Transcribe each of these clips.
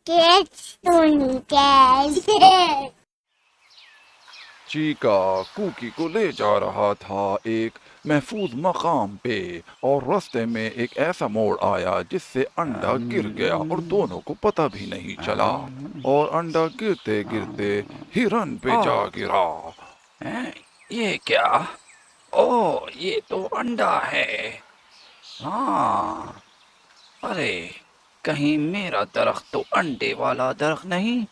Kids Tony Cash. چیکا cookie کو لے جا رہا تھا ایک محفوظ مقام پہ، اور راستے میں ایک ایسا موڑ آیا جس سے انڈا گر گیا اور دونوں کو پتہ بھی نہیں چلا، اور انڈا گرتے گرتے ہرن پہ جا گرا۔ یہ کیا؟ اوہ، یہ تو انڈا ہے۔ ہاں، ارے کہیں میرا درخت تو انڈے والا درخت نہیں؟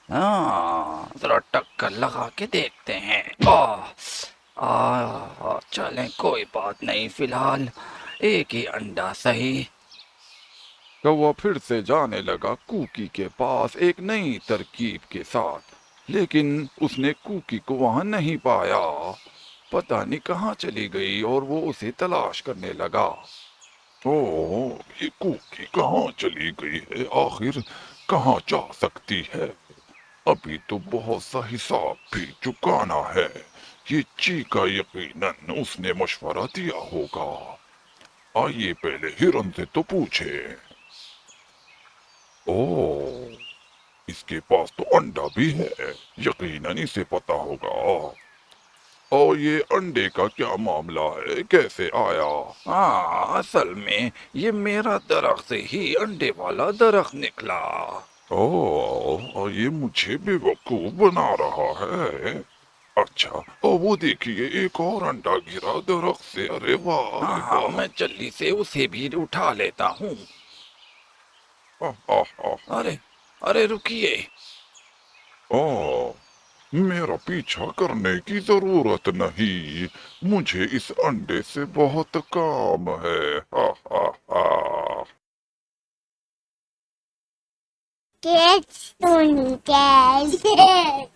ہاں، ذرا ٹکر لگا کے دیکھتے ہیں۔ چلیں کوئی بات نہیں، فی الحال ایک ہی انڈا صحیح۔ کوا پھر سے جانے لگا کوکی کے پاس ایک نئی ترکیب کے ساتھ، لیکن اس نے کوکی کو وہاں نہیں پایا۔ پتہ نہیں کہاں چلی گئی اور وہ اسے تلاش کرنے لگا۔ اوہ، یہ کوکی کہاں چلی گئی ہے؟ آخر کہاں جا سکتی ہے؟ ابھی تو بہت سا حساب بھی چکانا ہے۔ یہ چیکا یقیناً اس نے مشورہ دیا ہوگا۔ آئیے پہلے ہرن سے تو پوچھے۔ اوہ، اس کے پاس تو انڈا بھی ہے، یقیناً اسے پتا ہوگا۔ اور یہ انڈے کا کیا معاملہ ہے؟ کیسے آیا؟ ہاں، اصل میں یہ میرا درخت ہی انڈے والا درخت نکلا۔ اوہ، یہ مجھے بے وقوف بنا رہا ہے۔ اچھا، اور وہ دیکھیے ایک اور انڈا گرا درخت سے۔ ارے واہ، ارے ہاں، واہ۔ میں جلدی سے اسے بھی اٹھا لیتا ہوں۔ ارے ارے رکیے۔ اوہ، میرا پیچھا کرنے کی ضرورت نہیں، مجھے اس انڈے سے بہت کام ہے۔ Kids Tony Cash.